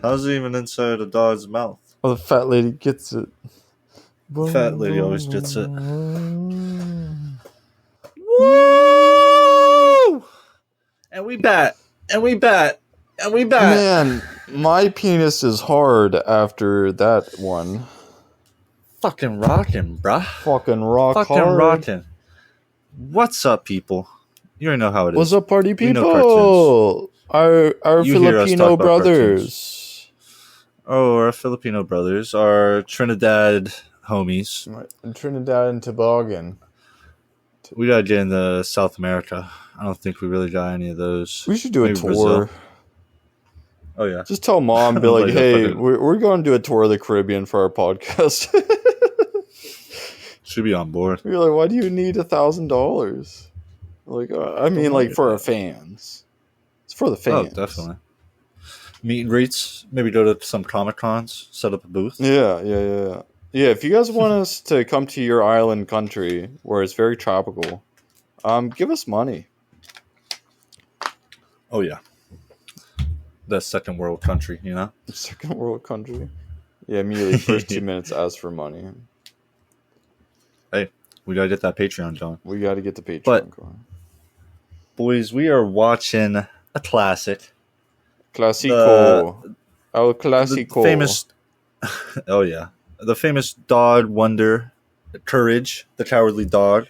How's it even inside a dog's mouth? Oh, the fat lady gets it. The fat lady always gets it. Woo! And we bat. Man, my penis is hard after that one. Fucking rockin', bruh. Fucking rock Fucking hard. rockin'. What's up, people? You already know how it is. What's up, party We know people? Our You hear us Filipino talk about brothers. Oh, our Filipino brothers, our Trinidad homies. Trinidad and Tobago. We gotta get into South America. I don't think we really got any of those. We should do Maybe a tour. Brazil. Oh, yeah. Just tell mom, be like, Like a hey, fucking- we're going to do a tour of the Caribbean for our podcast. Should be on board. You're like, why do you need $1,000? Like, I mean, like, for our fans. It's for the fans. Oh, definitely. Meet and greets. Maybe go to some Comic Cons. Set up a booth. Yeah. Yeah, if you guys want us to come to your island country where it's very tropical, give us money. Oh, yeah. The second world country, you know? Second world country. Yeah, immediately first 2 minutes ask for money. Hey, we gotta get that Patreon going. We got to get the Patreon But- going. Boys, we are watching a classic. Classico. El The Clasico. famous... Oh, yeah. The famous dog wonder, Courage, the Cowardly Dog.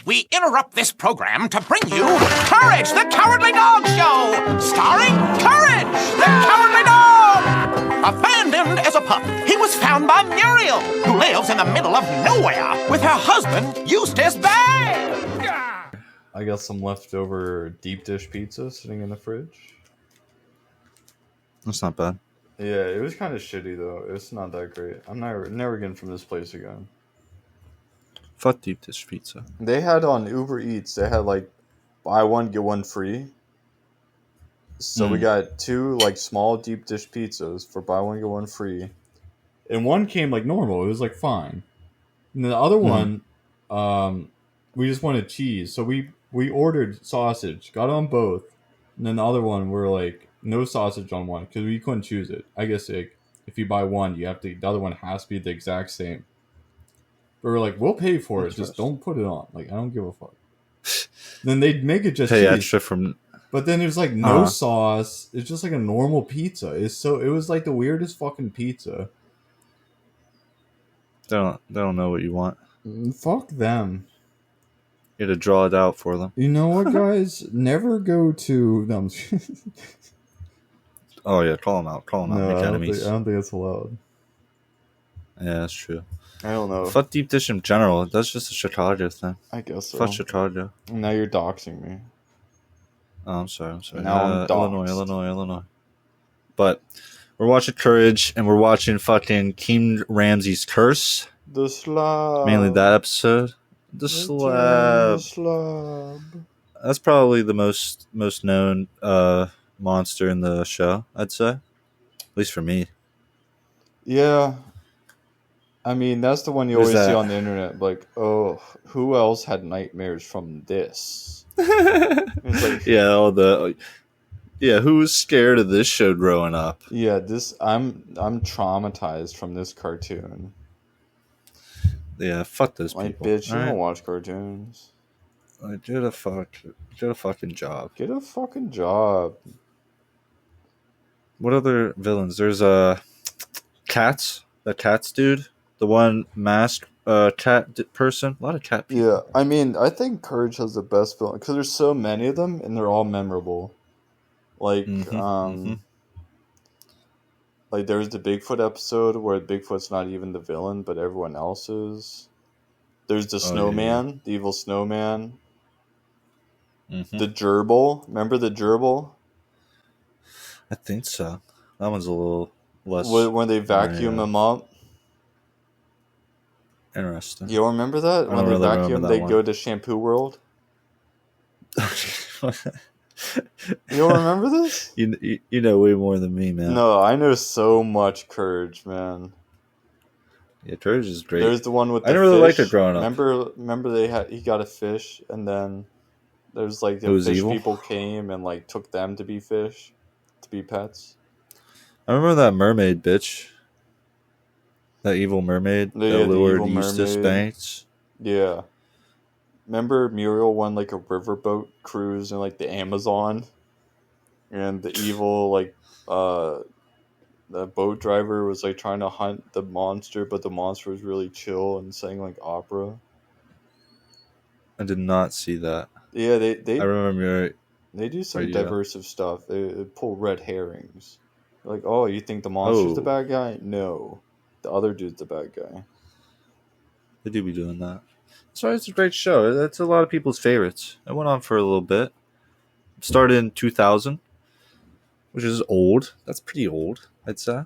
We interrupt this program to bring you Courage, the Cowardly Dog Show, starring Courage, the Cowardly Dog. Abandoned as a pup, he was found by Muriel, who lives in the middle of nowhere with her husband, Eustace Bay. I got some leftover deep dish pizza sitting in the fridge. That's not bad. Yeah, it was kind of shitty though. It's not that great. I'm never getting from this place again. Fuck deep dish pizza. They had on Uber Eats. They had like buy one get one free. So we got 2 like small deep dish pizzas for buy one get one free, and one came like normal. It was like fine. And the other one, we just wanted cheese. So we ordered sausage, got on both, and then the other one we're like no sausage on one because we couldn't choose it. I guess like if you buy one, you have to. The other one has to be the exact same. But we're like, we'll pay for it. Just don't put it on. Like I don't give a fuck. Then they'd make it just Pay cheese. extra from... But then there's like no sauce. It's just like a normal pizza. It was like the weirdest fucking pizza. They don't know what you want. Fuck them. You had to draw it out for them. You know what, guys? Never go to them. Oh, yeah. Call them out. Call them out. Make enemies. I don't think it's allowed. Yeah, that's true. I don't know. Fuck deep dish in general. That's just a Chicago thing. I guess so. Fuck Chicago. Now you're doxing me. Oh, I'm sorry. Now I'm doxed. Illinois. But we're watching Courage, and we're watching fucking King Ramsay's Curse. The Slab. Mainly that episode. The Slab. Slab. That's probably the most known monster in the show, I'd say. At least for me. Yeah. I mean, that's the one you Who's always see that? on the internet. Like, oh, who else had nightmares from this? It's like, who was scared of this show growing up? yeah, I'm traumatized from this cartoon. Yeah, fuck those Like, people. bitch, you Alright? don't watch cartoons. Like, get a fucking job. Get a fucking job. What other villains? There's Cats. The Cats dude. The one masked cat person. A lot of cat people. Yeah, I mean, I think Courage has the best villain because there's so many of them and they're all memorable. Like, like there's the Bigfoot episode where Bigfoot's not even the villain, but everyone else is. There's the snowman, the evil snowman. The gerbil. Remember the gerbil? I think so. That one's a little less When they vacuum him up. interesting. You don't remember that? I When don't they really vacuum, remember they that go one. to Shampoo World. You don't remember this? You know way more than me, man. No, I know so much Courage, man. Yeah, Courage is great. There's the one with the I never really liked fish. it growing up. Remember he got a fish, and then there's like the It was fish evil? people came and like took them to be fish, to be pets. I remember that mermaid bitch. That evil mermaid that The lured evil Eustace mermaid. Banks. Yeah. Remember Muriel won like a riverboat cruise in like the Amazon, and the evil the boat driver was like trying to hunt the monster, but the monster was really chill and sang like opera. I did not see that. Yeah, I remember. they do some Right, yeah. diversive stuff. They pull red herrings. Like, oh, you think the monster's the Oh, bad guy? No, the other dude's the bad guy. they do be doing that. So it's a great show. That's a lot of people's favorites. It went on for a little bit. It started in 2000, which is old. That's pretty old, I'd say.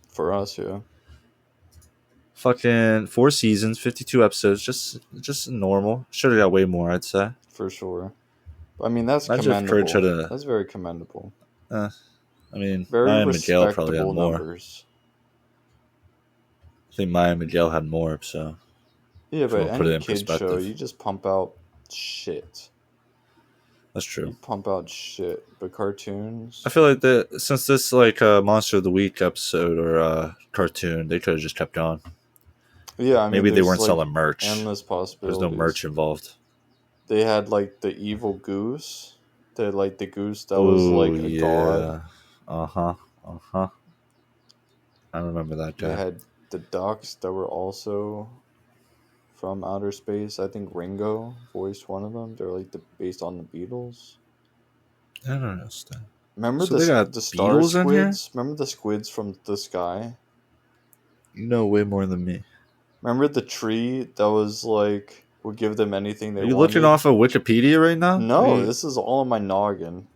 For us, yeah, Fucking 4 seasons, 52 episodes, just normal. Should have got way more, I'd say. for sure. I mean, that's Imagine if Courage had commendable. a. That's very commendable. I mean, Very Maya and Miguel probably had respectable more. numbers. I think Maya and Miguel had more, so Yeah, if you but want to put it any in kid show, perspective, you just pump out shit. that's You true. pump out shit. But cartoons, I feel like since this like Monster of the Week episode or cartoon, they could have just kept going. yeah, I mean, Maybe they there's weren't like selling merch. endless There's no possibilities. merch involved. They had like the evil goose. They had like the goose that was Oh like a god. yeah. Uh huh. I remember that They guy. had the ducks that were also from outer space. I think Ringo voiced one of them. They're like based on the Beatles. I don't understand. Remember So they got the star Beatles in here? squids? Remember the squids from the sky? You know way more than me. Remember the tree that was like would give them anything they Are you wanted? looking off of Wikipedia right now? No, this is all in my noggin.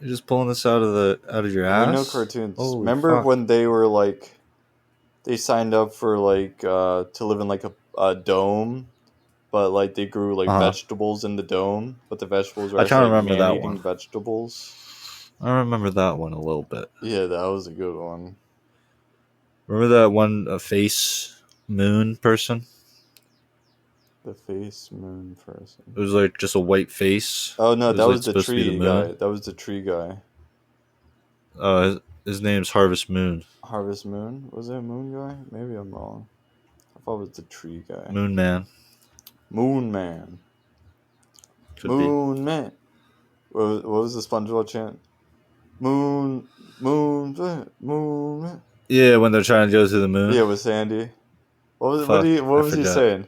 You're just pulling this out of your ass. We know cartoons. Holy Remember fuck. when they were like, they signed up for like to live in like a dome, but like they grew like vegetables in the dome, but the vegetables were I actually kinda remember that man-eating one. vegetables. I remember that one a little bit. Yeah, that was a good one. Remember that one face moon person? The face moon person. It was like just a white face. Oh no, that like, was the supposed to be tree the guy. moon. That was the tree guy. His name's Harvest Moon. Harvest Moon? Was it a moon guy? Maybe I'm wrong. I thought it was the tree guy. Moon Man. Moon Man. Could Moon Man. What was the SpongeBob chant? Moon Man. Yeah, when they're trying to go to the moon. Yeah, with Sandy. What Fuck, was I he forgot. saying?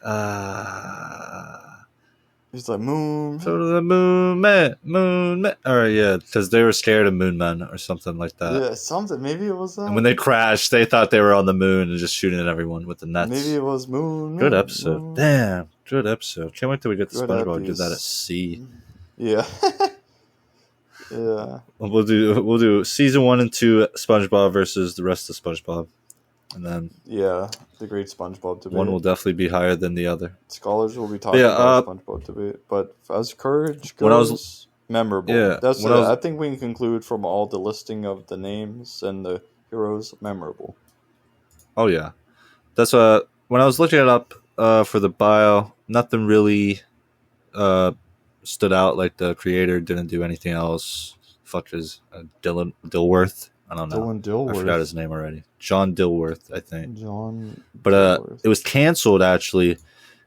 Uh, He's like moon. So to the moon man. Alright, yeah, because they were scared of moon men or something like that. Yeah, something. Maybe it was that. And when they crashed, they thought they were on the moon and just shooting at everyone with the nets. Maybe it was moon. Good episode. Moon. Damn, good episode. Can't wait till we get to Good SpongeBob and give epis. that a C. Yeah. Yeah. We'll do season 1 and 2 SpongeBob versus the rest of SpongeBob, and then Yeah, the great SpongeBob debate. one will definitely be higher than the other. Scholars will be talking Yeah, about SpongeBob debate, but as Courage When I goes, was- memorable. Yeah, That's when I was- I think we can conclude from all the listing of the names and the heroes, memorable. Oh yeah, that's when I was looking it up for the bio, nothing really stood out. Like the creator didn't do anything else. Fuck is Dylan Dilworth? I don't know. Dylan Dilworth. I forgot his name already. John Dilworth, I think. John. But Dilworth. it was canceled actually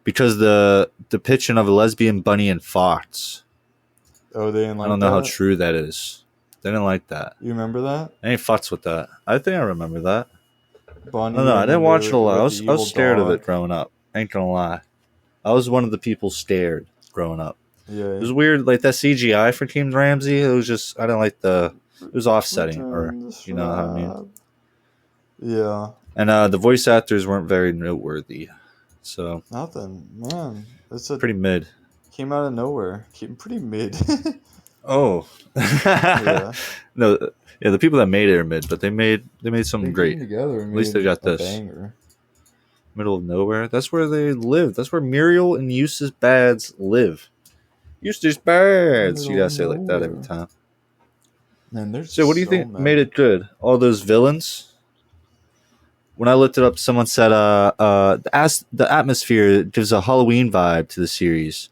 because the depiction of a lesbian bunny and fox. Oh, they didn't like I don't know how that? true that is. They didn't like that. You remember that? I ain't fucks with that. I think I remember that. Bunny. I don't know. I and didn't watch it a lot. I with the was evil scared of dog. it growing up. Ain't gonna lie. I was one of the people scared growing up. Yeah. It was weird, like that CGI for King Ramsey. It was just I didn't like it was offsetting, or you know what I mean. Yeah. And the voice actors weren't very noteworthy, so Nothing, man. It's pretty mid. came out of nowhere. Came pretty mid. Oh, Yeah. No, yeah, the people that made it are mid, but they made something They great. came together and At least made they got a this. banger. Middle of nowhere. That's where they live. That's where Muriel and Eustace Bads live. Eustace Bads. You Middle gotta of say it like that every nowhere. time. Man, there's So, what do you so think many. made it good? All those villains. When I looked it up, someone said, the atmosphere gives a Halloween vibe to the series.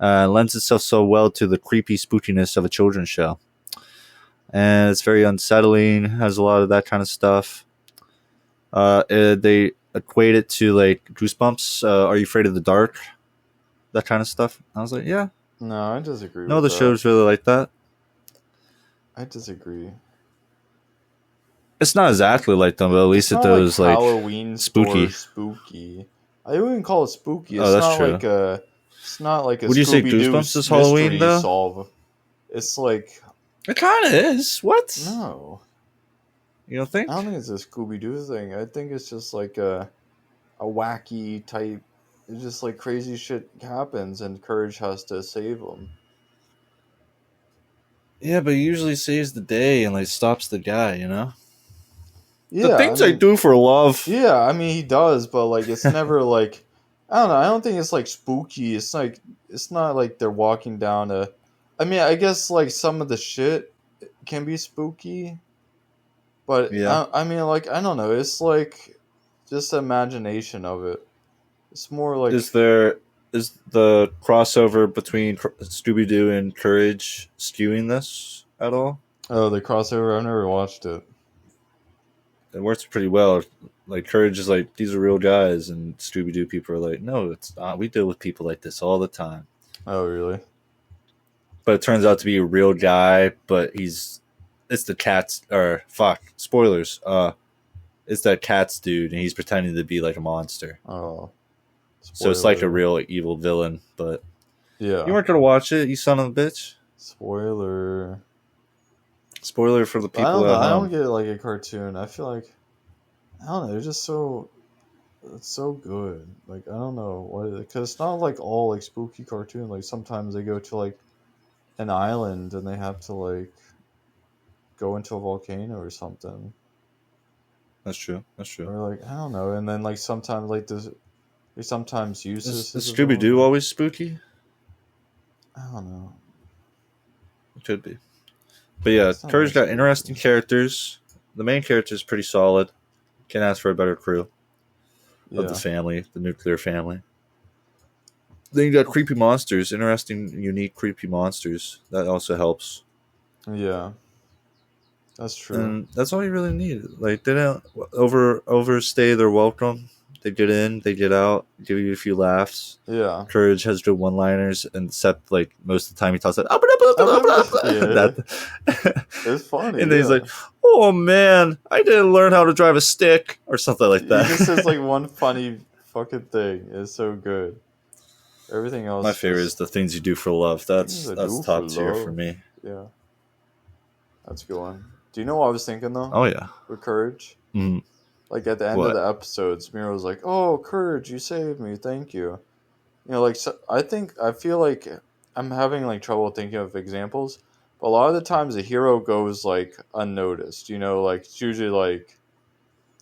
Lends itself so well to the creepy spookiness of a children's show. and it's very unsettling. Has a lot of that kind of stuff. They equate it to like Goosebumps. Are you afraid of the dark? That kind of stuff. I was like, yeah. No, I disagree No, with the that. shows really like that. I disagree. It's not exactly like them, but at least It's it not does like Halloween spooky. spooky. I wouldn't call it spooky. Oh, It's that's not true. like a. It's not like a Would you say Scooby Doo Goosebumps is Halloween mystery though? solve. It's like It kind of is. What? no. You don't think? I don't think it's a Scooby Doo thing. I think it's just like a wacky type. It's just like crazy shit happens, and Courage has to save them. Yeah, but he usually saves the day and like stops the guy. You know. Yeah, The things I do for love. Yeah, I mean he does, but like it's never like I don't know. I don't think it's like spooky. It's not like they're walking down a. I mean, I guess like some of the shit can be spooky, but Yeah. I mean, like I don't know. It's like just the imagination of it. It's more like Is the crossover between Scooby Doo and Courage skewing this at all? oh the crossover. I've never watched it. It works pretty well. Like Courage is like, these are real guys, and Scooby Doo people are like, no, it's not. We deal with people like this all the time. Oh really? But it turns out to be a real guy, but it's the cat's or fuck spoilers. It's that cat's dude, and he's pretending to be like a monster. Oh, So it's like a spoiler. real evil villain. But Yeah. you weren't gonna watch it, you son of a bitch. Spoiler. Spoiler for the I don't people know. at I don't home. get it like a cartoon. I feel like I don't know. It's just so it's so good. Like I don't know what because it's not like all like spooky cartoon. Like sometimes they go to like an island and they have to like go into a volcano or something. That's true. That's true. Or like I don't know. And then like sometimes like they sometimes use Is this as a Scooby Doo villain. always spooky? I don't know. It could be. But yeah, It's not Courage really got interesting spooky. characters. The main character is pretty solid. Can't ask for a better crew of the Yeah. family, the nuclear family. Then you got creepy monsters, interesting, unique, creepy monsters. That also helps. Yeah. That's true. And that's all you really need. Like they don't overstay their welcome. They get in, they get out, give you a few laughs. Yeah. Courage has good one-liners, except like most of the time he talks like Yeah. that. It's funny. And then he's yeah. like, "Oh man, I didn't learn how to drive a stick," or something like that. He just says like one funny fucking thing. It's so good. Everything else. My favorite is just, the things you do for love. That's Things I do top for tier love. for me. yeah. That's a good one. Do you know what I was thinking though? Oh yeah. With Courage, Mm. like at the end What? of the episodes, Mira was like, "Oh, Courage, you saved me. Thank you." You know, like so, I feel like I'm having like trouble thinking of examples, but a lot of the times the hero goes like unnoticed. You know, like it's usually like.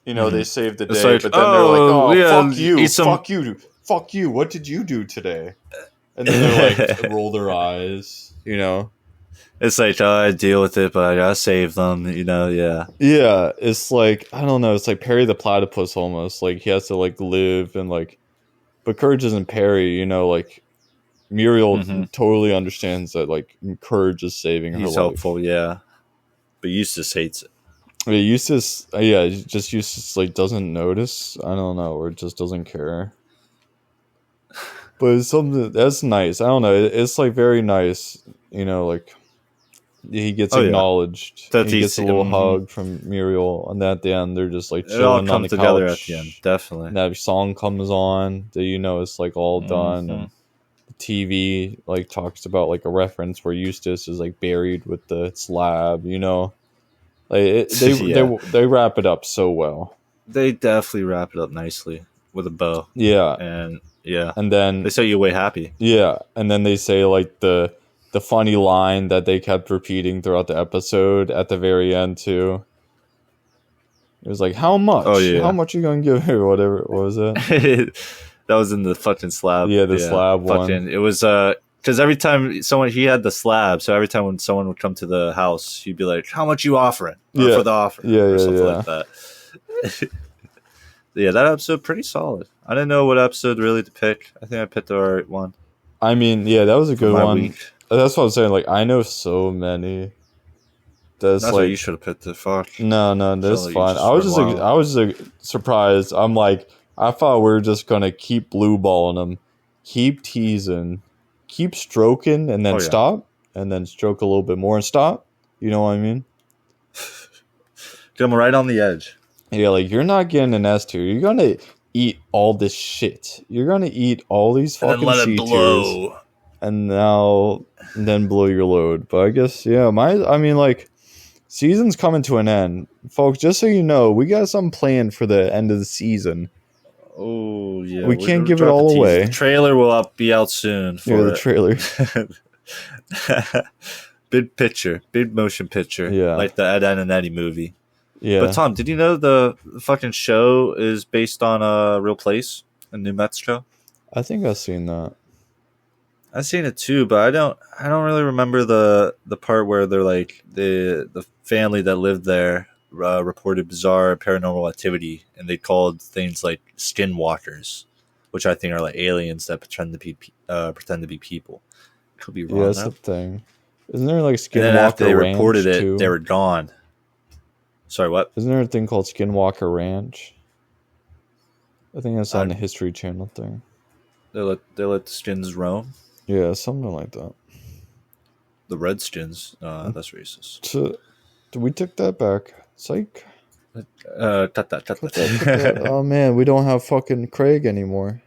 They save the It's day, like, but then they're like, "Oh, "Oh, yeah, fuck you, eat some-" fuck you! What did you do today?" And then they're like, roll their eyes, It's like, oh, I deal with it, but I gotta save them. Yeah. Yeah, it's like I don't know. It's like Perry the Platypus almost. Like he has to like live and like, but Courage isn't Perry. Like Muriel Mhm. totally understands that like Courage is saving her He's life. helpful, yeah. But Eustace hates it. I mean, Eustace, just Eustace like doesn't notice. I don't know, or just doesn't care. But it's something that's nice. I don't know. It's like very nice. Like he gets Oh, yeah. acknowledged. That He gets a he's- little mhm. hug from Muriel, and then at the end they're just like It all chilling on comes the together couch. at the end, definitely. And that song comes on. That it's like all done, Mhm. and the TV like talks about like a reference where Eustace is like buried with the slab. Like Yeah. they wrap it up so well. They definitely wrap it up nicely with a bow. Yeah, And yeah, and then they say you way happy. yeah, and then they say like the funny line that they kept repeating throughout the episode at the very end too. It was like, "How much? Oh, yeah. How much are you gonna give her?" Whatever. What was it? That was in the fucking slab. Yeah, the slab one. It was because every time he had the slab, so every time when someone would come to the house, he'd be like, "How much you offering Yeah. for the offer?" Yeah, or yeah, something yeah. like that. Yeah, that episode pretty solid. I didn't know what episode really to pick. I think I picked the right one. I mean, yeah, that was a for good my one. week. That's what I'm saying. Like, I know so many That's That's like what you should have picked it. Fuck. no, that's Should've fine. just I was run just wild. I was just surprised. I'm like, I thought we were just gonna keep blue balling them, keep teasing, keep stroking, and then Oh, yeah. stop, and then stroke a little bit more and stop. You know what I mean? Get them right on the edge. Yeah, like you're not getting an S tier. You're gonna eat all this shit. You're gonna eat all these And then fucking let C it tiers, blow. and then blow your load. But I guess I mean like. Season's coming to an end. Folks, just so you know, we got something planned for the end of the season. Oh, yeah. We we're can't gonna give it drop a all teaser. away. The trailer will be out soon for The trailer. Big picture. Big motion picture. Yeah. Like the Ed, Edd and Eddy movie. Yeah. But Tom, did you know the fucking show is based on a real place in New Mexico? I think I've seen that. I've seen it too, but I don't really remember the part where they're like the family that lived there reported bizarre paranormal activity, and they called things like skinwalkers, which I think are like aliens that pretend to be people. Could be wrong. Yeah, that's though. the thing. Isn't there like And then after Skinwalker they Ranch reported it, too? they were gone. Sorry, what? Isn't there a thing called Skinwalker Ranch? I think that's on I- the History Channel thing. They let the skins roam. Yeah, something like that. The Redskins. That's racist. So, we took that back. Psych. Cut that. Cut that. Oh man, we don't have fucking Craig anymore.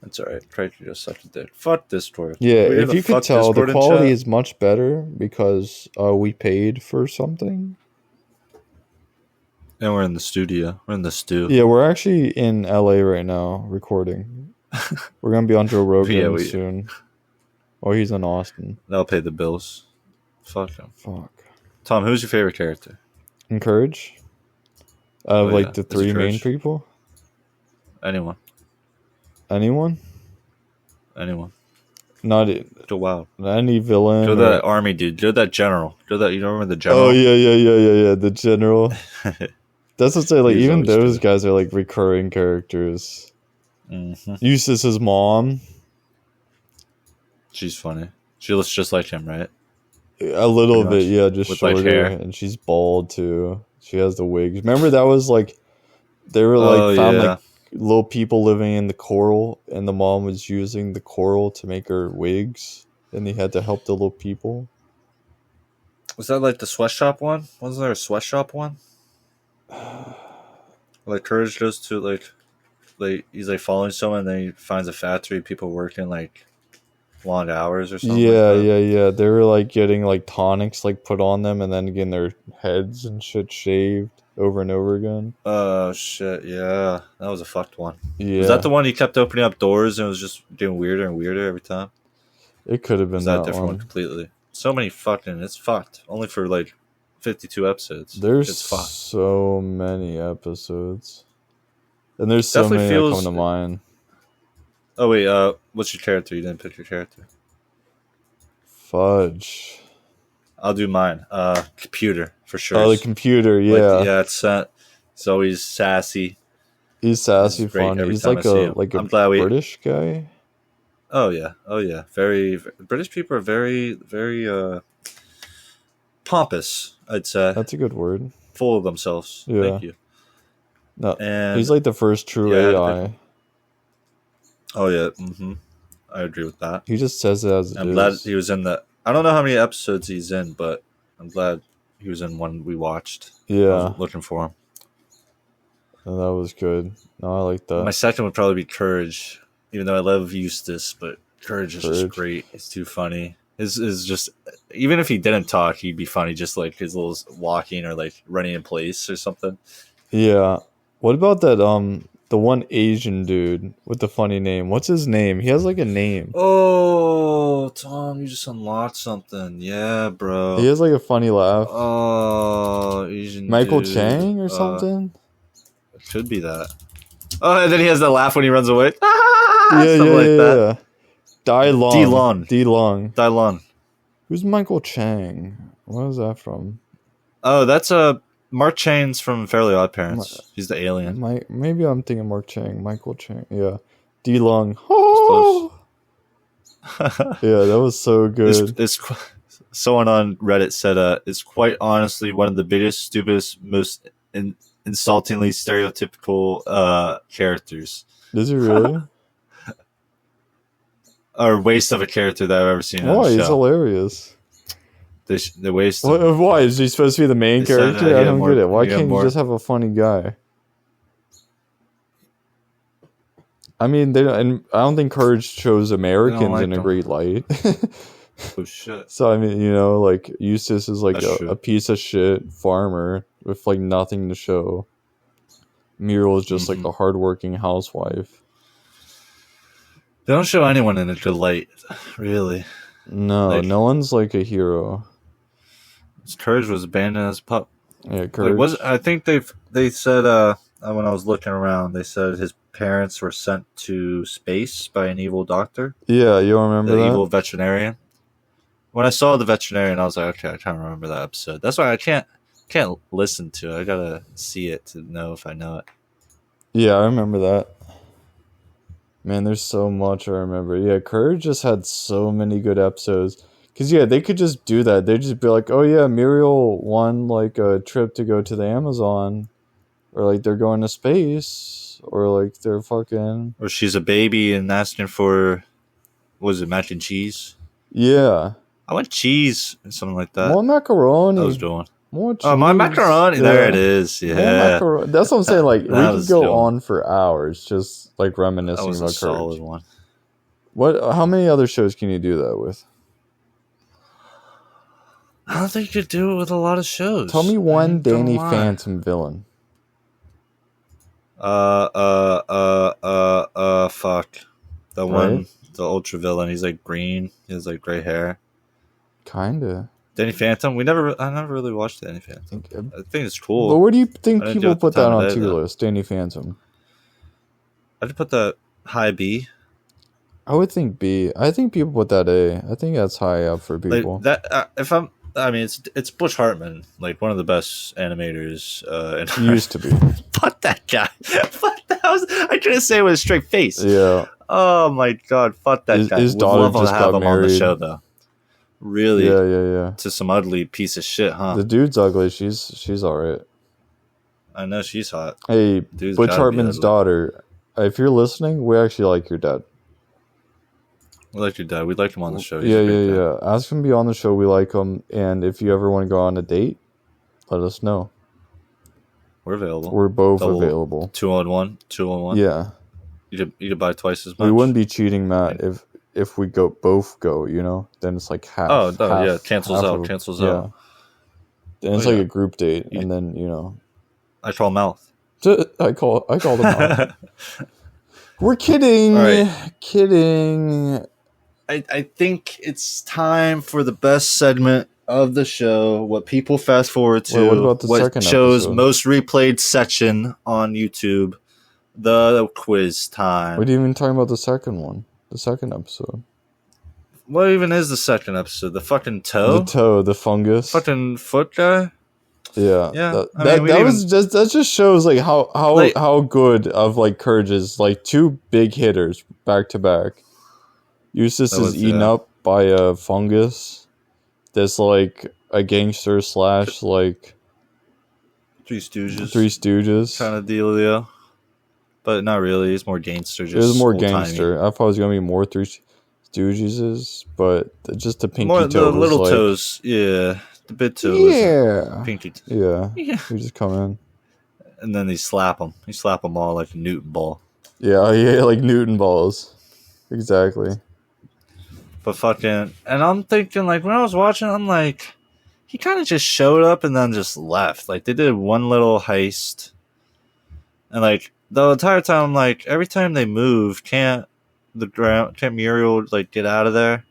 That's alright. Craig just such a dick. Fuck Discord. Yeah, We if gonna you could fuck tell, the Discord in quality chat? is much better because we paid for something. And we're in the studio. We're in the stew. Yeah, we're actually in LA right now recording. We're gonna be on Joe Rogan Yeah, soon. Oh, he's in Austin. That'll pay the bills. Fuck him. Fuck. Tom, who's your favorite character? Encourage? Out of Oh, like yeah. the Is it three main Courage? people? Anyone. Anyone? Not Go wild. any villain. Go or- that army dude. Go that general. Go that. You don't remember the general? Oh yeah. The general. That's what I say. Like He's even always those good. guys are like recurring characters. Mm-hmm. Eustace's mom. She's funny. She looks just like him, right? A little Pretty bit, much. yeah, just With, like, shorter, hair. and she's bald too. She has the wigs. Remember that was like they were like Oh, found yeah. like little people living in the coral, and the mom was using the coral to make her wigs, and they had to help the little people. Was that like the sweatshop one? Wasn't there a sweatshop one? Like Courage goes to like he's like following someone, and then he finds a factory, people working like long hours or something. Yeah, like that. yeah. They were like getting like tonics like put on them, and then getting their heads and shit shaved over and over again. Oh shit! Yeah, that was a fucked one. Yeah, Was that the one he kept opening up doors and it was just getting weirder and weirder every time? it could have been Was that a that different one one. completely? So many fucking. It's fucked. Only for like 52 episodes. There's It's fucked. so many episodes, and there's so Definitely many feels- that come to mind. Oh wait, what's your character? You didn't pick your character. Fudge. I'll do mine. Computer for sure. Oh, the computer, Like, yeah. yeah, it's always sassy. He's sassy, He's great fun. every He's time like I see a him. like a I'm glad we- British guy. Oh yeah. Very British people are very pompous. I'd say That's a good word. full of themselves. Yeah. Thank you. No, And he's like the first true Yeah, AI. oh yeah, I agree with that. He just says it as it I'm is. glad he was in the. I don't know how many episodes he's in, but I'm glad he was in one we watched. I Yeah, was looking for him. and that was good. No, I like that. My second would probably be Courage, even though I love Eustace, but Courage is just Courage. great. It's too funny. Is just even if he didn't talk, he'd be funny. Just like his little walking or like running in place or something. Yeah. What about that? The one Asian dude with the funny name. What's his name? He has like a name. Oh, Tom, you just unlocked something. Yeah, bro. He has like a funny laugh. Oh, Asian Michael dude. Chang or something. It could be that. Oh, and then he has that laugh when he runs away. Yeah. that. Dai Long. D-Long. D-Long. Dylon. Who's Michael Chang? Where is that from? Oh, that's Mark Chain's from Fairly Odd Parents. He's the alien. Maybe I'm thinking Mark Chang. Michael Chang. Yeah. D-Long. close. Yeah, that was so good. It's Someone on Reddit said, "It's quite honestly one of the biggest, stupidest, most insultingly stereotypical characters." Is he really? Or waste of a character that I've ever seen on Why? the He's show. hilarious. The waste. Of, Why is he supposed to be the main They said, character? I don't more- get it. Why he had can't you more- just have a funny guy? I mean, they don't, and I don't think Courage shows Americans like in a them. great light. oh shit! So I mean, you know, like Eustace is like That's true. a piece of shit farmer with like nothing to show. Muriel is just like a hardworking housewife. They don't show anyone in a good light, really. No, Like- no one's like a hero. Courage was abandoned as a pup. Yeah, Courage. I think they said when I was looking around, they said his parents were sent to space by an evil doctor, Yeah, you don't remember the that? evil veterinarian. When I saw the veterinarian, I was like, okay, I can't remember that episode. That's why I can't listen to it. I gotta see it to know if I know it. Yeah, I remember that. Man, there's so much I remember. Yeah, Courage just had so many good episodes. Because, yeah, they could just do that. They'd just be like, oh, yeah, Muriel won, like, a trip to go to the Amazon. Or, like, they're going to space. Or, like, they're fucking... Or she's a baby and asking for, what was it, mac and cheese? Yeah. I want cheese or something like that. More macaroni. I was doing. More cheese. Oh, my macaroni. Yeah. There it is. More Yeah. macaroni. That's what I'm saying. Like, we That could was go good. on for hours just, like, That reminiscing was a about solid Courage. one. How many other shows can you do that with? I don't think you could do it with a lot of shows. Tell me one Don't Danny lie. Phantom villain. Fuck. The Right? one, the ultra villain. He's like green. He has like gray hair. Kinda. Danny Phantom. I never really watched Danny Phantom. I think it's But cool. where do you think I didn't do people it at the put that time of on day, tier though. list? Danny Phantom. I'd put that high B. I would think B. I think people put that A. I think that's high up for Like people. that. I mean, it's Butch Hartman, like one of the best animators. Used to be. Fuck that guy. Fuck that. I couldn't say it with a straight face. Yeah. Oh my god, fuck that guy. His Would daughter love to just have got him on the married. show though. Really, Yeah. to some ugly piece of shit, huh? The dude's ugly. She's alright. I know she's hot. Hey, Dude's Butch gotta be Hartman's ugly. daughter. If you're listening, we actually like your dad. We like your dad. We'd like him on the show. He's Yeah. a great dad. Ask him to be on the show. We like him. And if you ever want to go on a date, let us know. We're available. We're both Double- available. 2-on-1. 2-on-1. Yeah. You could buy twice as much. We wouldn't be cheating, Matt, if we both go, you know? Then it's like half. Oh, no, half- yeah, cancels half out, of- cancels yeah. out. Then it's Oh, like yeah. a group date, and then, you know. I call mouth. I call them out. We're kidding. All right. Kidding. I think it's time for the best segment of the show. What people fast forward to. Wait, what about the second show's episode? most replayed section on YouTube? The quiz time. What are you even talking about the second one? The second episode. What even is the second episode? The fucking toe? The toe, the fungus. Fucking foot guy? Yeah. Yeah, I That, mean, we that didn't was just that just shows like Like- how good of like Courage's like two big hitters back to back. Eustace That is was, eaten yeah. up by a fungus. That's like a gangster / like Three Stooges. Three Stooges. kind of dealio. But not really. It's more gangster. It was more old-timey. gangster. I thought it was gonna be more Three Stooges, but just the pinky More toe the was little like, toes. Yeah. The big toe. was Yeah, pinky. yeah. Yeah. You just come in. And then they slap them. You slap them all like a Newton ball. Yeah, like Newton balls. Exactly. But fucking, and I'm thinking like when I was watching, I'm like, he kind of just showed up and then just left. Like they did one little heist, and like the entire time, I'm like, every time they move, can't Muriel like get out of there?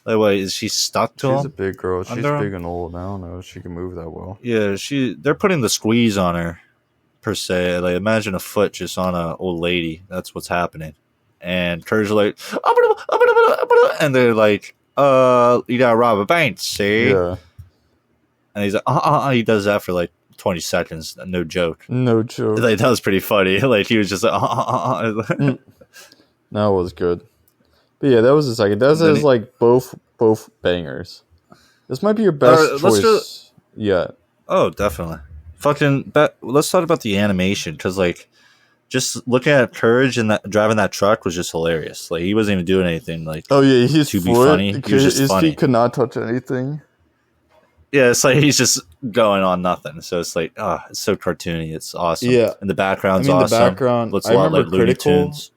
Like, wait, is she stuck to She's a him? big girl. She's Under him? big and old. I don't know if she can move that well. Yeah, they're putting the squeeze on her, per se. Like, imagine a foot just on a old lady. That's what's happening. And Kurt's like, and they're like, you gotta rob a bank, see? Yeah. And he's like, he does that for like 20 seconds. No joke. No joke. Like, that was pretty funny. Like, he was just like, That was good. But yeah, that was the second. That Then was he- like both bangers. This might be your best let's do. choice yet. Oh, definitely. Let's talk about the animation because, like, just looking at Courage and driving that truck was just hilarious. Like, he wasn't even doing anything like Oh yeah, his to be foot, funny. He was just his funny. feet could not touch anything. Yeah, it's like he's just going on nothing. So it's like, it's so cartoony. It's awesome. Yeah. And the background's I mean, awesome. the background. Looks I a lot remember like Looney Critical. Tunes.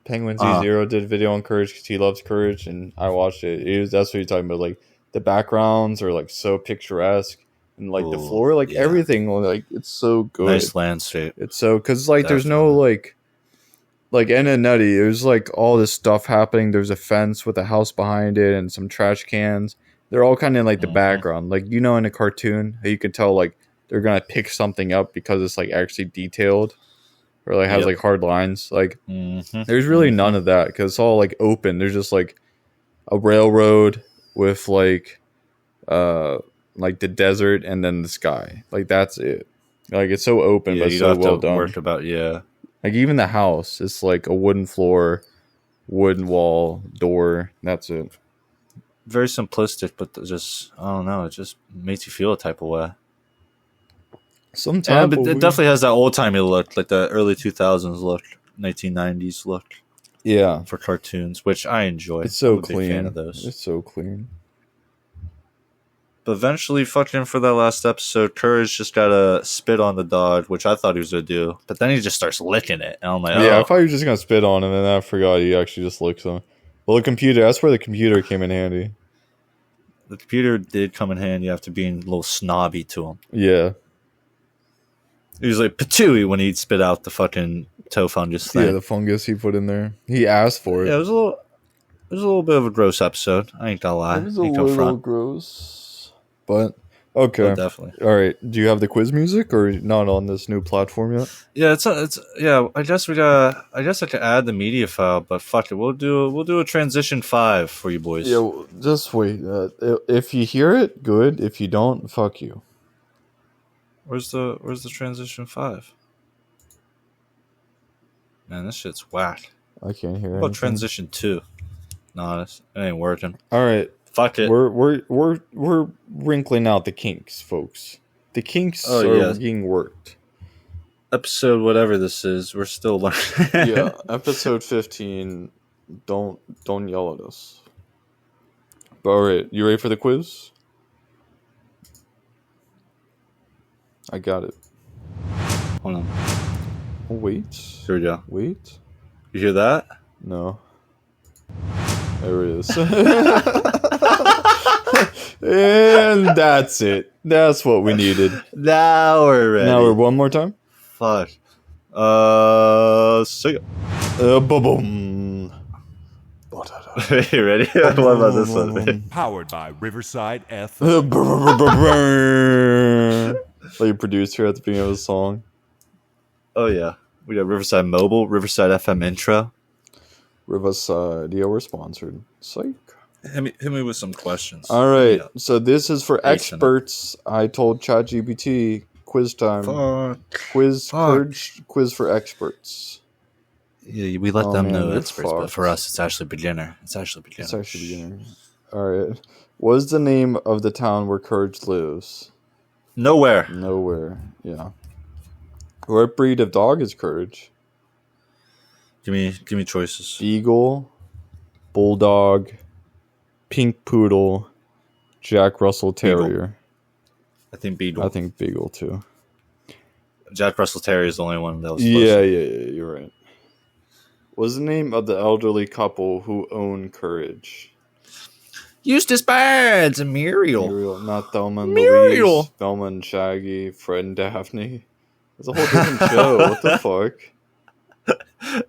Penguin Z0 did a video on Courage because he loves Courage, and I watched it. That's what you're talking about. Like the backgrounds are like so picturesque, and like the Ooh, floor, like yeah. everything, like it's so good. Nice landscape. It's so because like there's no like in a Nutty. There's like all this stuff happening. There's a fence with a house behind it and some trash cans. They're all kind of like the background, like in a cartoon, you can tell like they're gonna pick something up because it's like actually detailed. Or like has like hard lines. Like there's really none of that because it's all like open. There's just like a railroad with like the desert and then the sky. Like that's it. Like it's so open but so well done. Work about Like even the house, it's like a wooden floor, wooden wall, door. That's it. Very simplistic, but just I don't know. It just makes you feel a type of way. Sometimes but it definitely has that old timey look, like the early 2000s look, 1990s look. Yeah, for cartoons, which I enjoy. It's so I'm a big clean. fan of those. It's so clean. But eventually, fucking for that last episode, Courage just gotta spit on the dog, which I thought he was gonna do. But then he just starts licking it, and I'm like, yeah, I thought you were just gonna spit on him, and then I forgot he actually just licks him. Well, the computer. That's where the computer came in handy. The computer did come in handy after being a little snobby to him. Yeah. He was like patooey when he'd spit out the fucking toe fungus thing. Yeah, the fungus he put in there. He asked for it. Yeah, it was a little bit of a gross episode. I ain't gonna lie. It was a little gross. But okay. But definitely. All right. Do you have the quiz music or not on this new platform yet? Yeah, it's yeah, I guess I could add the media file, but fuck it. We'll do a transition 5 for you boys. Yeah, well, just wait. If you hear it, good. If you don't, fuck you. Where's the transition 5? Man, this shit's whack. I can't hear it. What about transition 2? No, it ain't working. All right. Fuck it. We're wrinkling out the kinks, folks. The kinks are being worked. Episode whatever this is, we're still learning. Yeah, episode 15. Don't yell at us. But all right, you ready for the quiz? I got it. Hold on. Oh, wait. Here we go. Wait. You hear that? No. There it is. And that's it. That's what we needed. Now we're ready. Now we're one more time. Fuck. See ya. Boom. You ready? What about this one? Powered by Riverside F. Like a producer at the beginning of the song. Oh yeah, we got Riverside Mobile, Riverside FM intro. Riverside, yeah, we're sponsored. Psych. Hit me with some questions. All right, Yeah. so this is for experts. I told ChatGPT quiz time. Quiz for experts. Yeah, we let them know man, experts, but for us, it's actually beginner. It's actually beginner. All right. What is the name of the town where Courage lives? Nowhere. Yeah. What breed of dog is Courage? Give me choices. Beagle, Bulldog, Pink Poodle, Jack Russell Terrier. I think Beagle. I think Beagle too. Jack Russell Terrier is the only one that was. Yeah. You're right. What's the name of the elderly couple who own Courage? Eustace Barnes and Muriel. Not Thelma and Muriel. Louise. Thelma and Shaggy, Fred and Daphne. It's a whole different show. What the fuck?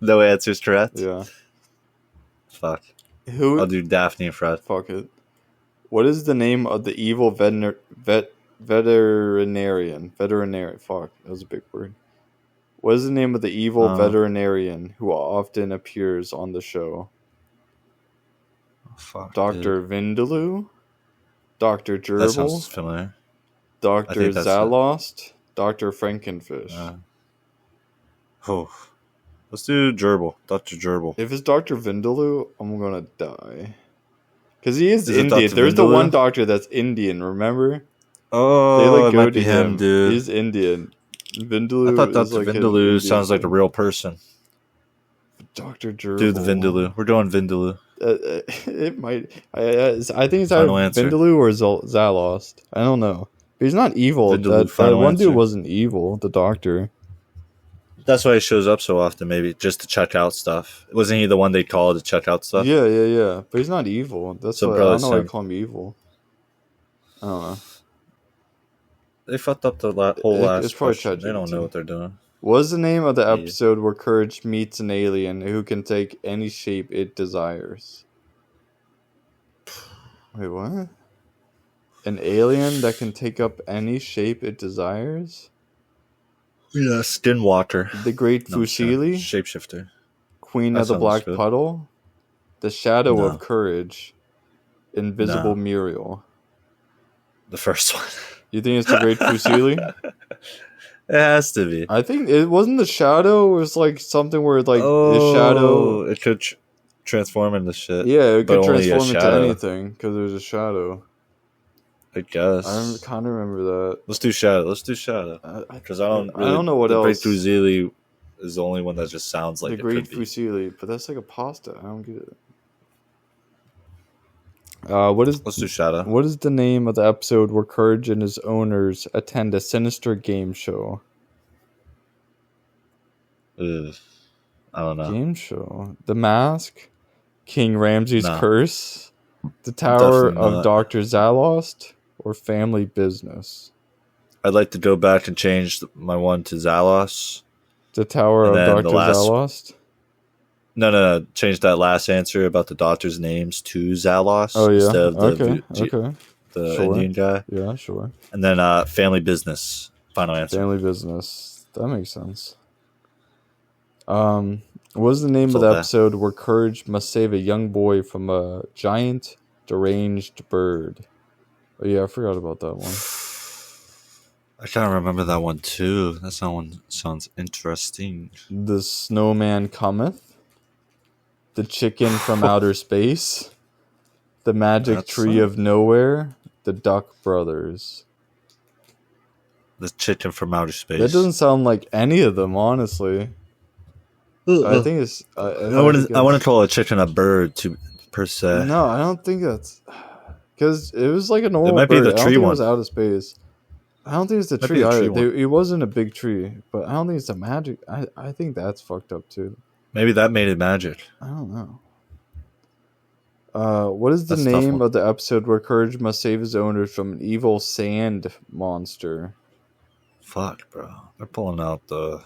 No answers correct. Yeah. Fuck. Who? I'll do Daphne and Fred. Fuck it. What is the name of the evil veterinarian? Veterinarian. Fuck, that was a big word. What is the name of the evil veterinarian who often appears on the show? Oh, fuck. Dr. Vindaloo? Dr. That Gerbil? sounds familiar. Dr. Zalost? Dr. Frankenfish? Let's do Gerbil. Dr. Gerbil. If it's Dr. Vindaloo, I'm gonna die. Because he is Is it Indian. Dr. There's the Vindaloo? one doctor that's Indian, remember? Oh, it go might be to him, dude. He's Indian. Vindaloo I thought is Dr. like an Vindaloo Indian sounds like a thing. real person. Dr. Gerbil. Do the Vindaloo. We're doing Vindaloo. It might. I think it's either Final answer. Vindaloo or Zalost. I don't know. But he's not evil. Vindaloo, That final one dude answer. wasn't evil. The doctor. That's why he shows up so often, maybe, just to check out stuff. Wasn't he the one they called to check out stuff? Yeah. But he's not evil. That's So what I probably don't know why I Sam. call him evil. I don't know. They fucked up the whole last It's probably question. They don't ChatGPT. know what they're doing. What is the name of the Yeah. episode where Courage meets an alien who can take any shape it desires? Wait, what? An alien that can take up any shape it desires? Yeah, Skinwalker. The Great No, Fusili? Shapeshifter. Queen That of the sounds Black good. Puddle? The Shadow No. of Courage? Invisible No. Muriel? The first one. You think it's the Great Fusili? It has to be. I think it wasn't the Shadow. It was like something where like Oh, the Shadow. it could transform into shit. Yeah, it but could only a transform into shadow. anything because there's a shadow. I guess. I kind of remember that. Let's do Shadow. Because I don't know what the else. Great Fusili is the only one that just sounds like The it Great could be. Fusili, but that's like a pasta. I don't get it. What Let's do Shadow. What is the name of the episode where Courage and his owners attend a sinister game show? Ugh. I don't know. Game show. The Mask, King Ramses' No. Curse, The Tower Definitely of not. Dr. Zalost, or Family Business? I'd like to go back and change my one to Zalos. The Tower And of then the Dr. last- Zalost? No. Change that last answer about the doctor's names to Zalos Oh, yeah. instead of Okay. the Sure. Indian guy. Yeah, sure. And then Family Business. Final answer. Family Business. That makes sense. What was the name It's of the all that. episode where Courage must save a young boy from a giant, deranged bird? Oh yeah, I forgot about that one. I kind of remember that one too. That sounds interesting. The Snowman Cometh, The Chicken from Outer Space, The Magic That's Tree of Nowhere, The Duck Brothers. The chicken from outer space. That doesn't sound like any of them, honestly. I think it's. I want to call a chicken a bird per se. No, I don't think that's because it was like a normal. might be bird. the I don't tree think it was one. out of space. I don't think it's the Might be tree the tree either. one. It wasn't a big tree, but I don't think it's a magic. I think that's fucked up too. Maybe that made it magic. I don't know. What is the That's a tough name one. of the episode where Courage must save his owners from an evil sand monster? Fuck, bro. They're pulling out the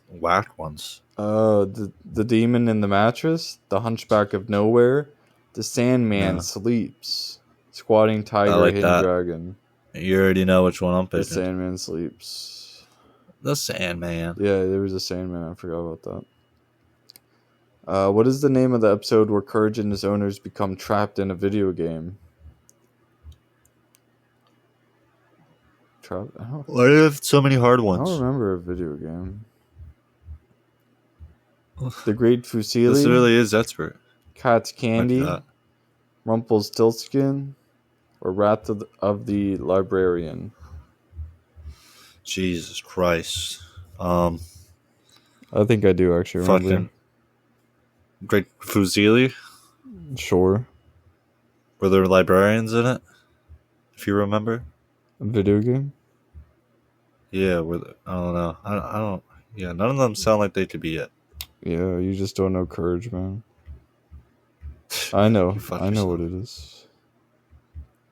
whack ones. The demon in the mattress, the Hunchback of Nowhere, the Sandman Yeah. sleeps, Squatting Tiger, like Hidden that. Dragon. You already know which one I'm The picking. Sandman sleeps. The Sandman. Yeah, there was a Sandman. I forgot about that. What is the name of the episode where Courage and his owners become trapped in a video game? Trapped? Why do you have so many hard I ones? don't remember a video game. The Great Fusili, This really is expert. Cat's Like Candy, that. Rumpelstiltskin, or Wrath of the Librarian. Jesus Christ. I think I do actually remember. Fucking Great Fusili. Sure. Were there librarians in it? If you remember. A video game? Yeah, I don't know. I don't. Yeah, none of them sound like they could be it. Yeah, you just don't know Courage, man. I know. You fuck I know yourself. what it is.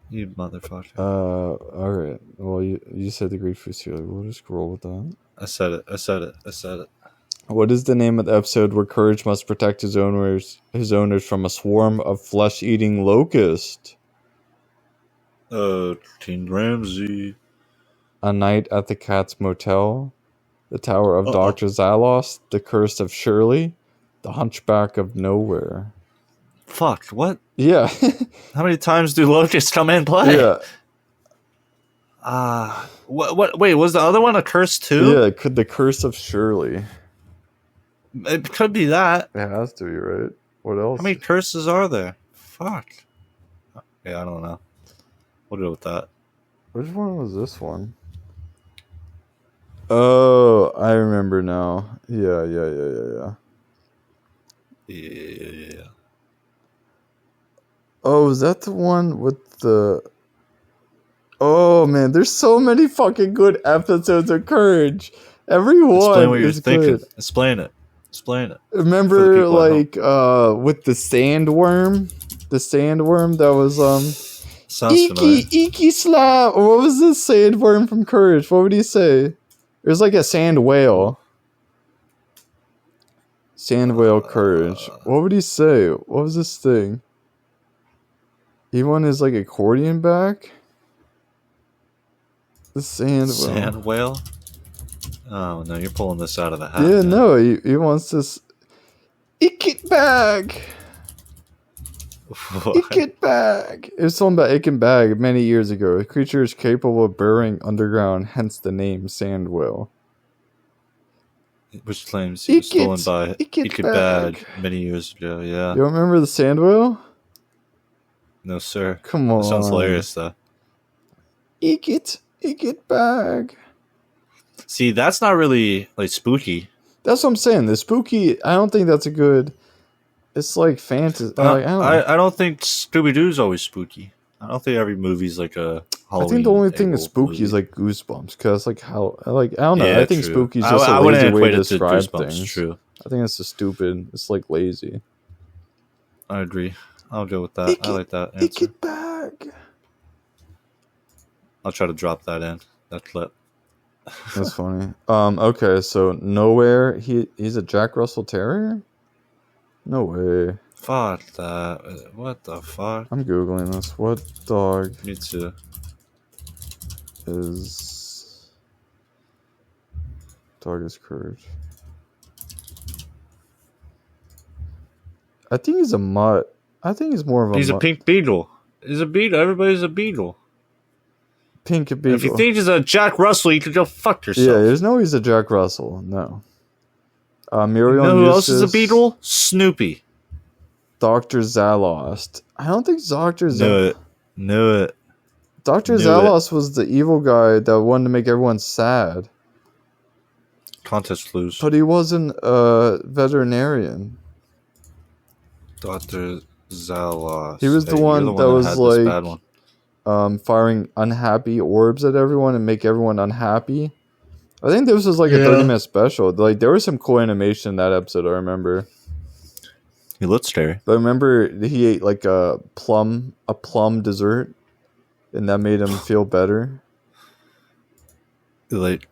You motherfucker. Alright. Well, you said the Great Fusili. We'll just roll with that. I said it. What is the name of the episode where Courage must protect his owners from a swarm of flesh-eating locusts? King Ramsey. A Night at the Cat's Motel, The Tower of Dr. Zalos, The Curse of Shirley, The Hunchback of Nowhere. Fuck, what? Yeah. How many times do locusts come in play? Yeah. What? Wait, was the other one a curse too? Yeah, The Curse of Shirley. It could be that. It has to be, right? What else? How many curses are there? Fuck. Yeah, I don't know. We'll go with that. Which one was this one? Oh, I remember now. Yeah. Yeah. Oh, is that the one with the... Oh, man, there's so many fucking good episodes of Courage. Every Explain one what you're is thinking. good. Explain it. Explain it. Remember, people at home. like, with the sandworm? The sandworm that was, Sounds familiar. Eeky Slab! What was this sandworm from Courage? What would he say? It was like a sand whale. Sand whale Courage. What would he say? What was this thing? He won his, like, accordion back? The Sand whale? Oh, no, you're pulling this out of the hat. Yeah, man. no, he wants this. Ick it back! Ick it back! It was something about Ick and Bag many years ago. A creature is capable of burrowing underground, hence the name Sand Whale. Which claims he was stolen by Ick Bad many years ago, yeah. You don't remember the Sand Whale? No, sir. Come on. That sounds hilarious, though. Ick it back. See, that's not really, like, spooky. That's what I'm saying. The spooky, I don't think that's a good... It's like fantasy. I don't think Scooby-Doo's always spooky. I don't think every movie's like a Halloween. I think the only thing that's spooky movie. is like Goosebumps, because like how I don't know. Yeah, I think true. spooky is just I a wouldn't lazy way equate to it to describe Goosebumps, things. true. I think it's just stupid. It's like lazy. I agree. I'll go with that. I like that answer. Ick it back. I'll try to drop that in that clip. That's funny. Okay, so Nowhere. He's a Jack Russell Terrier. No way. Fuck that. What the fuck? I'm googling this. What dog Me too. is Courage? I think he's a mutt. I think he's more of a He's a mutt. pink beetle. He's a beetle. Everybody's a beetle. Pink beetle. If you think he's a Jack Russell, you could go fuck yourself. Yeah, there's no he's a Jack Russell. No. Muriel You know who else Eustace, is a beetle? Snoopy. Dr. Zalost. I don't think Dr. Knew it. Dr. Knew Zalost was the evil guy that wanted to make everyone sad. Contest clues. But he wasn't a veterinarian. Dr. Zalos. He was the one that was had like this bad one. Firing unhappy orbs at everyone and make everyone unhappy. I think this was like a 30-minute special. Like there was some cool animation in that episode, I remember. He looked scary. But I remember he ate like a plum dessert, and that made him feel better. He like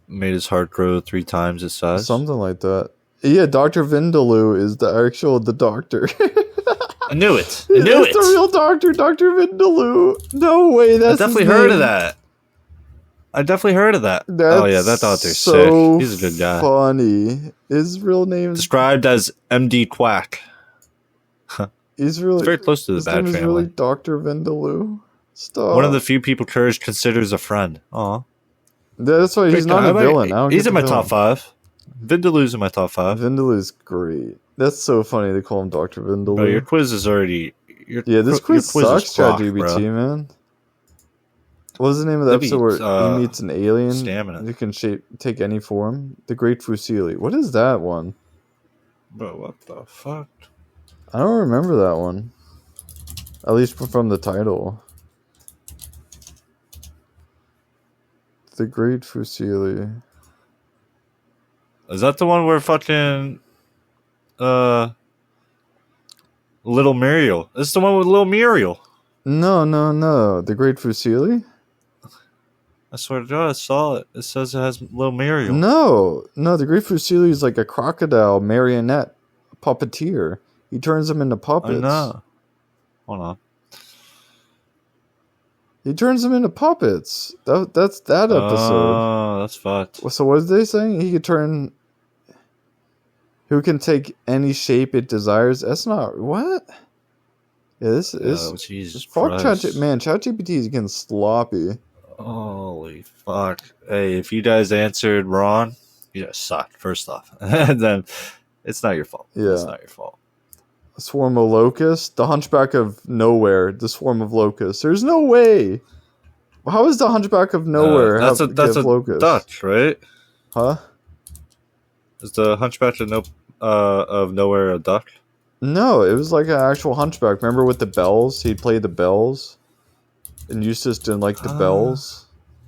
made his heart grow 3 times its size. Something like that. Yeah, Dr. Vindaloo is the doctor. I knew it. I knew That's the real doctor, Dr. Vindaloo. No way, that's I definitely his heard name. of that. That's oh yeah, that doctor's so sick. He's a good guy. Funny. His real name is Described as MD Quack. He's really It's very close to the his Bad name is family. really Dr. Vindaloo. Stop. One of the few people Courage considers a friend. Aw. That's why he's Great not guy. a villain. I don't He's get in the my villain. top 5. Vindaloo's in my top 5. Vindaloo's great. That's so funny they call him Dr. Vindaloo. Bro, your quiz is already... This quiz sucks, is rock, ChatGPT, bro. man. What was the name of the Maybe, episode where he meets an alien? Stamina. You can take any form. The Great Fusili. What is that one? Bro, what the fuck? I don't remember that one. At least from the title. The Great Fusili. Is that the one where fucking... Little Muriel? This is the one with Little Muriel. No. The Great Fusili? I swear to God, I saw it. It says it has Little Muriel. No. The Great Fusili is like a crocodile marionette puppeteer. He turns them into puppets. I know. Hold on. He turns them into puppets. That's that episode. Oh, that's fucked. So what is they saying? He could turn... Who can take any shape it desires? That's not... What? Yeah, this is... Oh, Jesus Fuck Christ. ChatGPT is getting sloppy. Holy fuck. Hey, if you guys answered wrong, you guys sucked, first off. And then it's not your fault. Yeah. It's not your fault. Swarm of locusts. The Hunchback of Nowhere. The Swarm of Locusts. There's no way. How is the Hunchback of Nowhere That's a locusts? duck, right? Huh? Is the Hunchback of Nowhere a duck? No, it was like an actual hunchback. Remember with the bells? He'd play the bells. And Eustace didn't like the bells.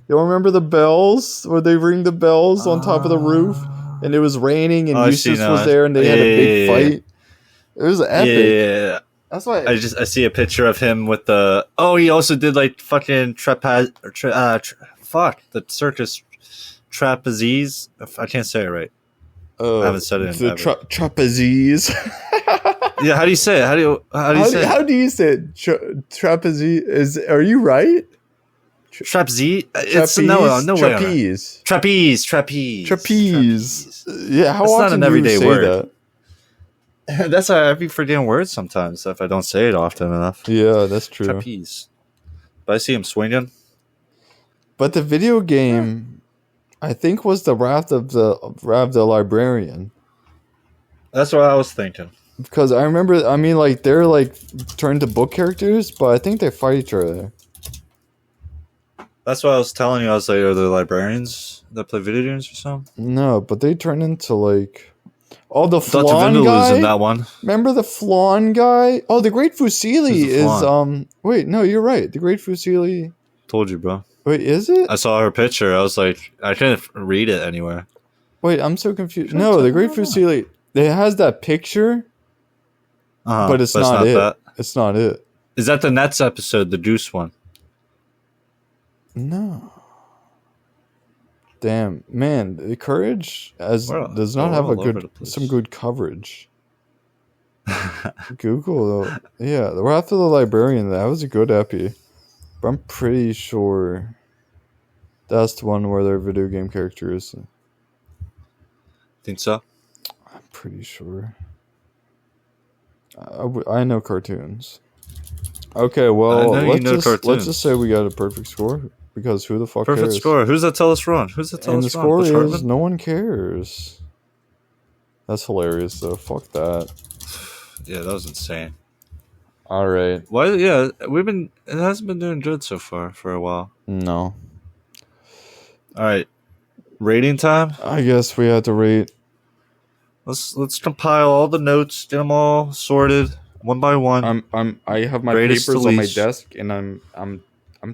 You don't remember the bells? Where they ring the bells on top of the roof? And it was raining and Eustace was there and they had a big fight. It was epic. Yeah. That's why I see a picture of him with the... Oh, he also did like fucking the circus trapeze. I can't say it right. I haven't said it in ever. Trapezes. Yeah, how do you say it? How do you say it? Trapeze? Are you right? Trapeze? It's no way. Trapeze. Yeah, how That's often not an do you everyday say word. that? That's why I be forgetting words sometimes if I don't say it often enough. Yeah, that's true. Trapeze. But I see him swinging. But the video game, I think, was the Wrath of the Librarian. That's what I was thinking. Because I remember, I mean, like, they're, like, turned to book characters, but I think they fight each other. That's what I was telling you. I was like, are there librarians that play video games or something? No, but they turn into, like... Oh, the Dr. Flan Vindaloo's guy? in that one. Remember the Flan guy? Oh, the Great Fusili Who's the Flan? Wait, no, you're right. The Great Fusili... Told you, bro. Wait, is it? I saw her picture. I was like, I couldn't read it anywhere. Wait, I'm so confused. No, the Great Fusili... It has that picture... But it's not it. That. It's not it. Is that the Nets episode, the Deuce one? No. Damn, man, the Courage does not have some good coverage. Google though. Yeah, the Wrath of the Librarian, that was a good epi. But I'm pretty sure that's the one where their video game character is. Think so? I'm pretty sure. I know cartoons. Okay, well, let's just say we got a perfect score, because who the fuck cares? Perfect score. Who's that tell us wrong? And the score is no one cares. That's hilarious, though. Fuck that. Yeah, that was insane. All right. Why? Yeah, it hasn't been doing good so far for a while. No. All right, rating time. I guess we had to rate. Let's compile all the notes, get them all sorted one by one. I have my Greatest papers to on my least. desk, and I'm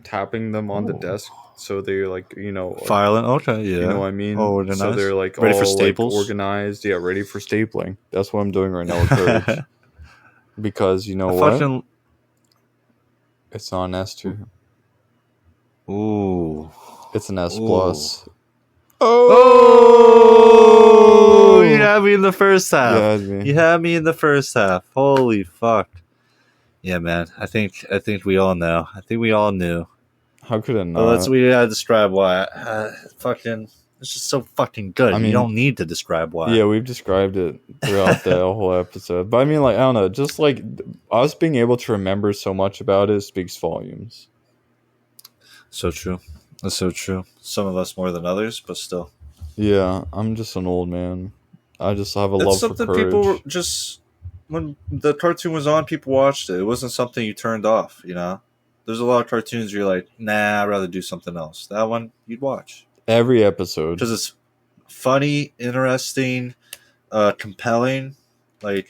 tapping them on the desk, so they're like, you know, filing. Okay, yeah. You know what I mean? Organized. So they're like ready all for staples, like, organized. Yeah, ready for stapling. That's what I'm doing right now with Courage. Because you know what? It's not an S2. Ooh. It's an S+. plus. Oh! You had me in the first half. Yeah, you had me in the first half. Holy fuck. Yeah, man. I think we all know. I think we all knew. How could it not? Well, we gotta describe why. Fucking, it's just so fucking good. I mean, you don't need to describe why. Yeah, we've described it throughout the whole episode. But I mean, like, I don't know. Just like us being able to remember so much about it speaks volumes. So true. That's so true. Some of us more than others, but still. Yeah, I'm just an old man. I just have a love for Courage. Something people just, when the cartoon was on, people watched it. It wasn't something you turned off, you know? There's a lot of cartoons where you're like, nah, I'd rather do something else. That one, you'd watch. Every episode. Because it's funny, interesting, compelling. Like,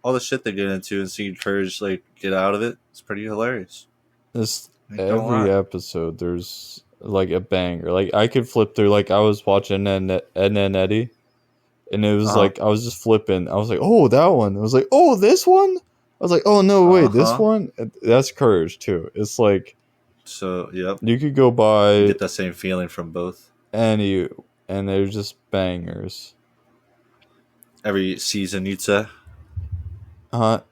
all the shit they get into and seeing Courage, like, get out of it, it's pretty hilarious. Every episode, there's like a banger. Like, I could flip through, like, I was watching Ed and Eddie, and it was like, I was just flipping. I was like, oh, that one. I was like, oh, this one? I was like, oh, no, wait, this one? That's Courage, too. It's like... So, yep. You could go by... You get that same feeling from both. And they're just bangers. Every season, you'd say?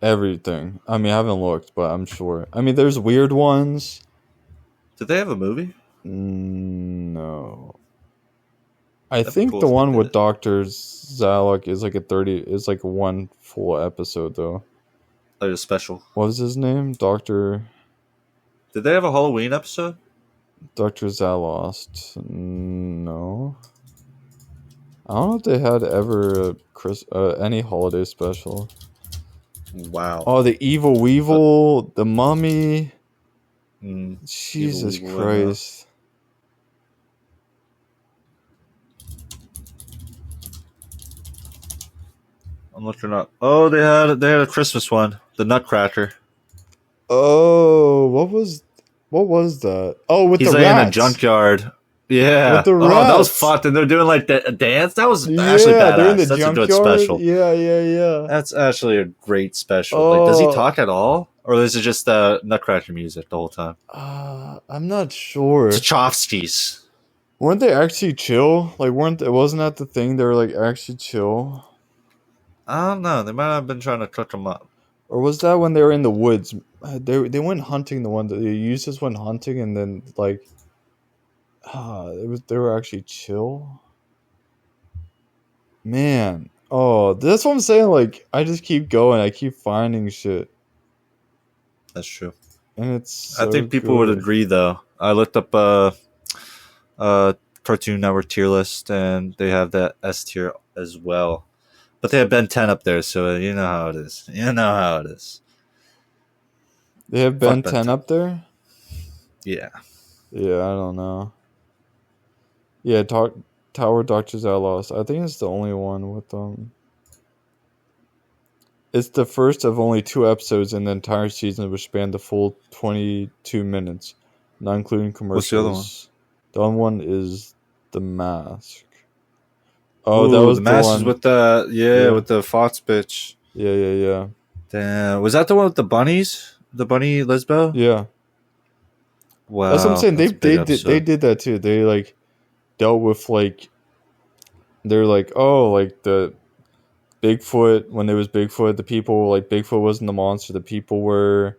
Everything. I mean, I haven't looked, but I'm sure. I mean, there's weird ones. Did they have a movie? No. I think the one with Dr. Zalok is like is like one full episode, though. Like a special. What was his name? Dr. Did they have a Halloween episode? Dr. Zalost. No. I don't know if they had ever any holiday special. Wow. Oh, the Evil Weevil, the Mummy. Mm, Jesus Evil Weevil, Christ. I'm looking up. Oh, they had a Christmas one, the Nutcracker. Oh, what was that? Oh, with He's the like in a rats. junkyard. With Yeah. the Oh, that was rats. fun. And they're doing like a dance. That was actually Yeah, they're in the badass. That's a good junkyard. special. Yeah. That's actually a great special. Like, does he Oh, talk at all, or is it just Nutcracker music the whole time? I'm not sure. Tchaikovsky's. Weren't they actually chill? Like, wasn't that the thing? They were like actually chill, I don't know. They might have been trying to cook him up. or was that when they were in the woods? They went hunting. The one that the users went hunting, and then like, they were actually chill. Man, oh, that's what I'm saying. Like, I just keep going. I keep finding shit, That's true. and it's so I think people would good. agree, though. I looked up Cartoon Network tier list, and they have that S tier as well. But they have Ben 10 up there, so you know how it is. You know how it is. They have Fuck Ben Ben 10 10. up there. Yeah. Yeah, I don't know. Yeah, Tower Doctors Outlaws. I think it's the only one with It's the first of only 2 episodes in the entire season, which span the full 22 minutes, not including What's the other one? commercials. The other one is The Mask. Oh, Ooh, that was the the Masters one. with the Yeah. with the Fox bitch. Yeah. Damn, was that the one with the bunnies? The bunny Lisbo? Yeah. Wow, That's what I'm saying. that's a big episode. They did that too. They like dealt with like they're like, oh, like the Bigfoot, when there was Bigfoot, the people, like, Bigfoot wasn't the monster, the people were.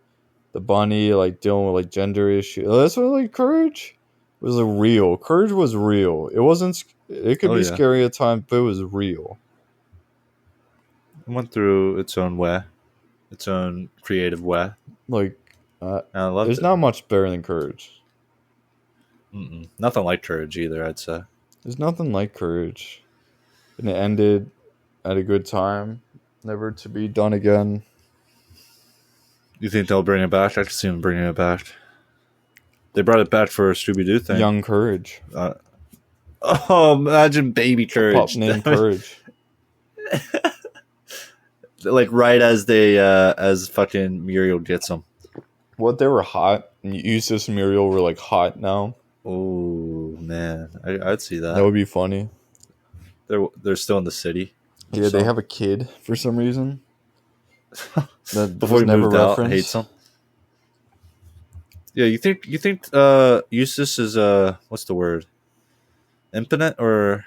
The bunny, like, dealing with, like, gender issues. That's what, like, Courage was real. Courage was real. It wasn't, it could Oh, be yeah. scary at times, but it was real. It went through its own way, its own creative way. Like, And I loved there's it. not much better than Courage. Nothing like Courage either, I'd say. There's nothing like Courage. And it ended at a good time, never to be done again. You think they'll bring it back? I can see them bringing it back. They brought it back for a Scooby-Doo thing. Young Courage. Oh, imagine baby Courage. Pup named Courage. Like right as they as fucking Muriel gets them. What, they were hot? And Eustace and Muriel were, like, hot now? Oh man, I'd see that. That would be funny. They're still in the city. Yeah, So- they have a kid for some reason. That Before was he never moved out, referenced. hates him. Yeah, you think Eustace is what's the word? Impotent, or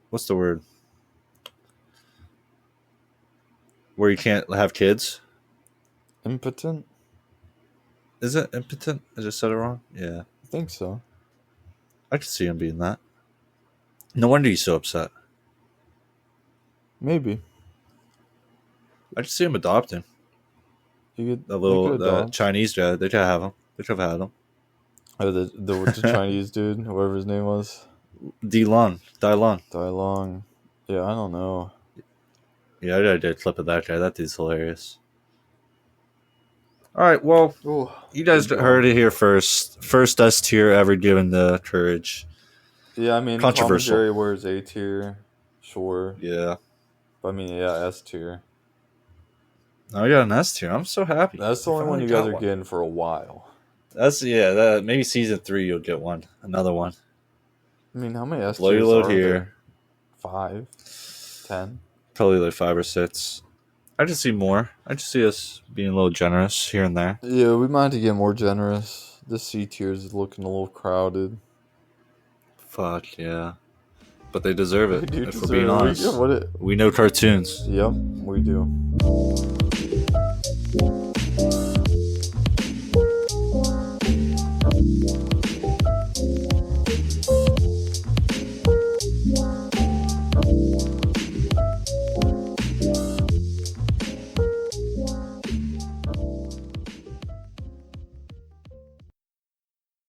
what's the word? Where you can't have kids? Impotent? Is it impotent? I just said it wrong. Yeah, I think so. I could see him being that. No wonder he's so upset. Maybe. I could see him adopting You could, a little you could adopt. Chinese guy. They could have him. They could have had him. Oh, the Chinese dude, whatever his name was. Dai Long. Dai Long. Yeah, I don't know. Yeah, I gotta get a clip of that guy. That dude's hilarious. All right, well, Ooh, you guys heard it here first. First S tier ever given to Courage. yeah, I mean, Controversial. Tom and Jerry wears A tier, sure. Yeah. But I mean, yeah, S tier. Oh, we got an S tier. I'm so happy. That's the We only one finally you guys got are one. getting for a while. That maybe season 3 you'll get one. Another one. I mean, how many S Blow your tiers load are here. there? 5? 10? Probably like 5 or 6. I just see more. I just see us being a little generous here and there. Yeah, we might have to get more generous. This C tier is looking a little crowded. Fuck yeah. But they deserve it. We do If we're deserve being it. honest. We know cartoons. Yep, we do.